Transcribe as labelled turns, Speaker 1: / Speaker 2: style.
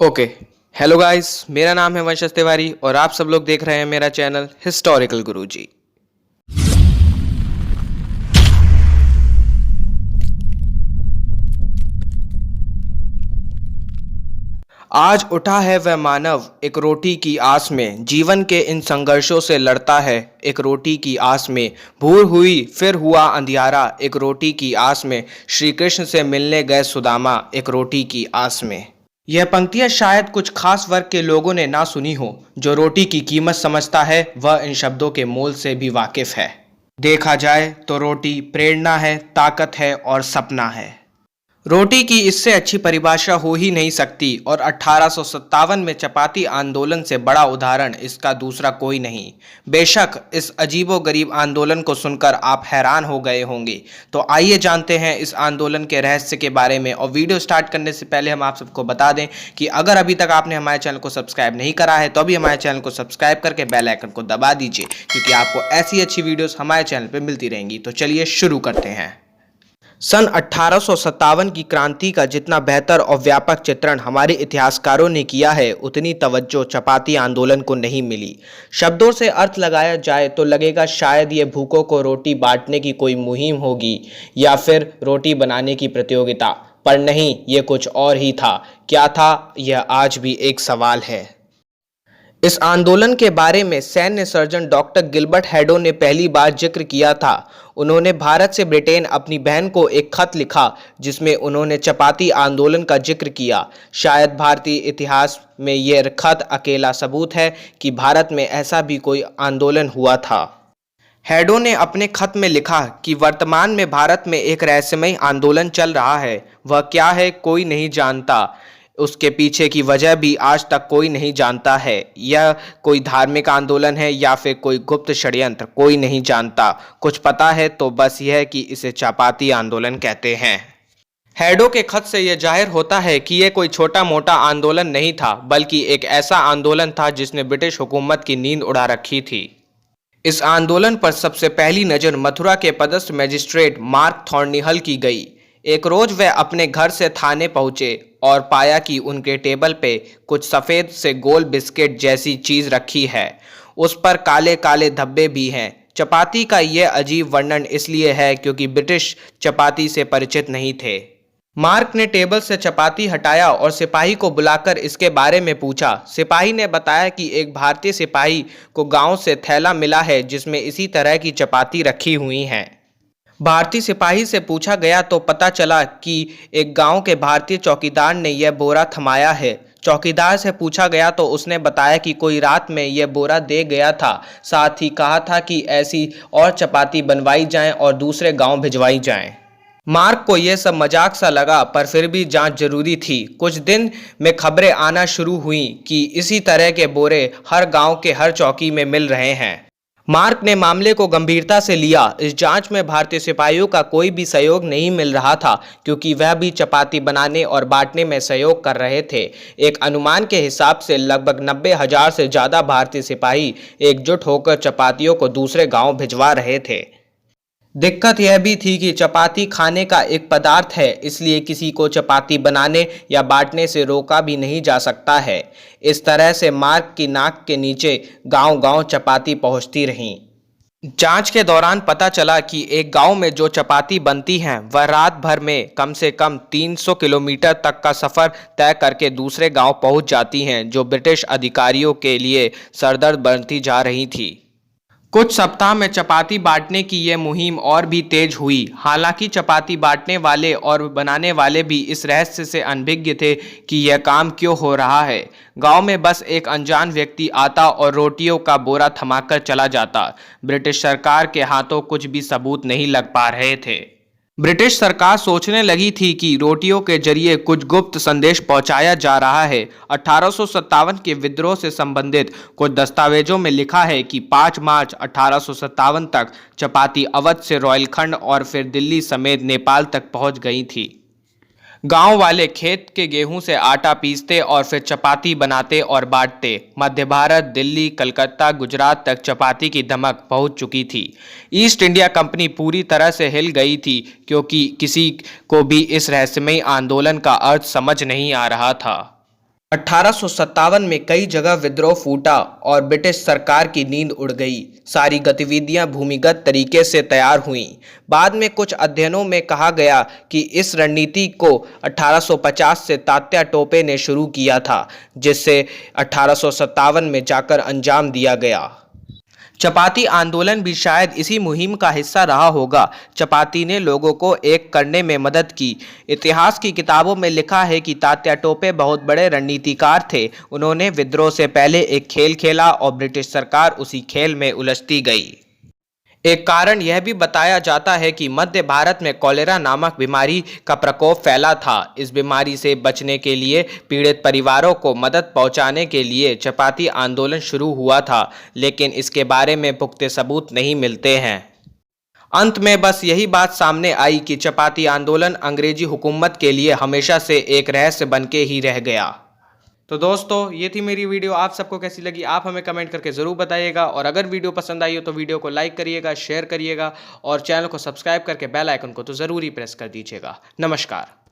Speaker 1: Okay. Hello guys, मेरा नाम है वंशज तिवारी और आप सब लोग देख रहे हैं मेरा चैनल हिस्टोरिकल गुरुजी। आज उठा है वह मानव एक रोटी की आस में, जीवन के इन संघर्षों से लड़ता है एक रोटी की आस में। भूर हुई फिर हुआ अंधियारा एक रोटी की आस में, श्री कृष्ण से मिलने गए सुदामा एक रोटी की आस में। यह पंक्तियां शायद कुछ खास वर्ग के लोगों ने ना सुनी हो। जो रोटी की कीमत समझता है वह इन शब्दों के मोल से भी वाकिफ है। देखा जाए तो रोटी प्रेरणा है, ताकत है और सपना है। रोटी की इससे अच्छी परिभाषा हो ही नहीं सकती और 1857 में चपाती आंदोलन से बड़ा उदाहरण इसका दूसरा कोई नहीं। बेशक इस अजीबोगरीब आंदोलन को सुनकर आप हैरान हो गए होंगे। तो आइए जानते हैं इस आंदोलन के रहस्य के बारे में। और वीडियो स्टार्ट करने से पहले हम आप सबको बता दें कि अगर अभी तक आपने हमारे चैनल को सब्सक्राइब नहीं करा है तो अभी हमारे चैनल को सब्सक्राइब करके बेल आइकन को दबा दीजिए, क्योंकि आपको ऐसी अच्छी वीडियोस हमारे चैनल पर मिलती रहेंगी। तो चलिए शुरू करते हैं। सन 1857 की क्रांति का जितना बेहतर और व्यापक चित्रण हमारे इतिहासकारों ने किया है, उतनी तवज्जो चपाती आंदोलन को नहीं मिली। शब्दों से अर्थ लगाया जाए तो लगेगा शायद ये भूखों को रोटी बांटने की कोई मुहिम होगी या फिर रोटी बनाने की प्रतियोगिता, पर नहीं, ये कुछ और ही था। क्या था, यह आज भी एक सवाल है। इस आंदोलन के बारे में सैन्य सर्जन डॉक्टर गिलबर्ट हैडो ने पहली बार जिक्र किया था। उन्होंने भारत से ब्रिटेन अपनी बहन को एक खत लिखा जिसमें उन्होंने चपाती आंदोलन का जिक्र किया। शायद भारतीय इतिहास में यह खत अकेला सबूत है कि भारत में ऐसा भी कोई आंदोलन हुआ था। हैडो ने अपने खत में लिखा कि वर्तमान में भारत में एक रहस्यमय आंदोलन चल रहा है। वह क्या है कोई नहीं जानता, उसके पीछे की वजह भी आज तक कोई नहीं जानता है। यह कोई धार्मिक आंदोलन है या फिर कोई गुप्त षड्यंत्र, कोई नहीं जानता। कुछ पता है तो बस यह कि इसे चपाती आंदोलन कहते हैं। हैडो के खत से यह जाहिर होता है कि यह कोई छोटा मोटा आंदोलन नहीं था, बल्कि एक ऐसा आंदोलन था जिसने ब्रिटिश हुकूमत की नींद उड़ा रखी थी। इस आंदोलन पर सबसे पहली नज़र मथुरा के पदस्थ मजिस्ट्रेट मार्क थॉर्नहिल की गई। एक रोज वह अपने घर से थाने पहुंचे और पाया कि उनके टेबल पे कुछ सफ़ेद से गोल बिस्किट जैसी चीज़ रखी है। उस पर काले काले धब्बे भी हैं। चपाती का यह अजीब वर्णन इसलिए है क्योंकि ब्रिटिश चपाती से परिचित नहीं थे। मार्क ने टेबल से चपाती हटाया और सिपाही को बुलाकर इसके बारे में पूछा। सिपाही ने बताया कि एक भारतीय सिपाही को गांव से थैला मिला है जिसमें इसी तरह की चपाती रखी हुई हैं। भारतीय सिपाही से पूछा गया तो पता चला कि एक गांव के भारतीय चौकीदार ने यह बोरा थमाया है। चौकीदार से पूछा गया तो उसने बताया कि कोई रात में यह बोरा दे गया था, साथ ही कहा था कि ऐसी और चपाती बनवाई जाएं और दूसरे गांव भिजवाई जाएं। मार्क को यह सब मजाक सा लगा, पर फिर भी जांच जरूरी थी। कुछ दिन में खबरें आना शुरू हुई कि इसी तरह के बोरे हर गांव के हर चौकी में मिल रहे हैं। मार्क ने मामले को गंभीरता से लिया। इस जांच में भारतीय सिपाहियों का कोई भी सहयोग नहीं मिल रहा था, क्योंकि वह भी चपाती बनाने और बांटने में सहयोग कर रहे थे। एक अनुमान के हिसाब से लगभग 90,000 से ज़्यादा भारतीय सिपाही एकजुट होकर चपातियों को दूसरे गांव भिजवा रहे थे। दिक्कत यह भी थी कि चपाती खाने का एक पदार्थ है, इसलिए किसी को चपाती बनाने या बांटने से रोका भी नहीं जा सकता है। इस तरह से मार्क की नाक के नीचे गांव-गांव चपाती पहुंचती रहीं। जांच के दौरान पता चला कि एक गांव में जो चपाती बनती हैं वह रात भर में कम से कम 300 किलोमीटर तक का सफ़र तय करके दूसरे गांव पहुंच जाती हैं, जो ब्रिटिश अधिकारियों के लिए सरदर्द बनती जा रही थी। कुछ सप्ताह में चपाती बांटने की यह मुहिम और भी तेज हुई। हालांकि चपाती बांटने वाले और बनाने वाले भी इस रहस्य से अनभिज्ञ थे कि यह काम क्यों हो रहा है। गांव में बस एक अनजान व्यक्ति आता और रोटियों का बोरा थमाकर चला जाता। ब्रिटिश सरकार के हाथों कुछ भी सबूत नहीं लग पा रहे थे। ब्रिटिश सरकार सोचने लगी थी कि रोटियों के जरिए कुछ गुप्त संदेश पहुंचाया जा रहा है। 1857 के विद्रोह से संबंधित कुछ दस्तावेजों में लिखा है कि 5 मार्च 1857 तक चपाती अवध से रोहिलखंड और फिर दिल्ली समेत नेपाल तक पहुंच गई थी। गांव वाले खेत के गेहूं से आटा पीसते और फिर चपाती बनाते और बांटते। मध्य भारत, दिल्ली, कलकत्ता, गुजरात तक चपाती की धमक पहुंच चुकी थी। ईस्ट इंडिया कंपनी पूरी तरह से हिल गई थी, क्योंकि किसी को भी इस रहस्यमय आंदोलन का अर्थ समझ नहीं आ रहा था। 1857 में कई जगह विद्रोह फूटा और ब्रिटिश सरकार की नींद उड़ गई। सारी गतिविधियां भूमिगत तरीके से तैयार हुईं। बाद में कुछ अध्ययनों में कहा गया कि इस रणनीति को 1850 से तात्या टोपे ने शुरू किया था, जिससे 1857 में जाकर अंजाम दिया गया। चपाती आंदोलन भी शायद इसी मुहिम का हिस्सा रहा होगा। चपाती ने लोगों को एक करने में मदद की। इतिहास की किताबों में लिखा है कि तात्या टोपे बहुत बड़े रणनीतिकार थे। उन्होंने विद्रोह से पहले एक खेल खेला और ब्रिटिश सरकार उसी खेल में उलझती गई। एक कारण यह भी बताया जाता है कि मध्य भारत में कॉलेरा नामक बीमारी का प्रकोप फैला था। इस बीमारी से बचने के लिए पीड़ित परिवारों को मदद पहुंचाने के लिए चपाती आंदोलन शुरू हुआ था, लेकिन इसके बारे में पुख्ते सबूत नहीं मिलते हैं। अंत में बस यही बात सामने आई कि चपाती आंदोलन अंग्रेजी हुकूमत के लिए हमेशा से एक रहस्य बन के ही रह गया। तो दोस्तों, ये थी मेरी वीडियो। आप सबको कैसी लगी आप हमें कमेंट करके ज़रूर बताइएगा, और अगर वीडियो पसंद आई हो तो वीडियो को लाइक करिएगा, शेयर करिएगा और चैनल को सब्सक्राइब करके बेल आइकन को तो ज़रूर ही प्रेस कर दीजिएगा। नमस्कार।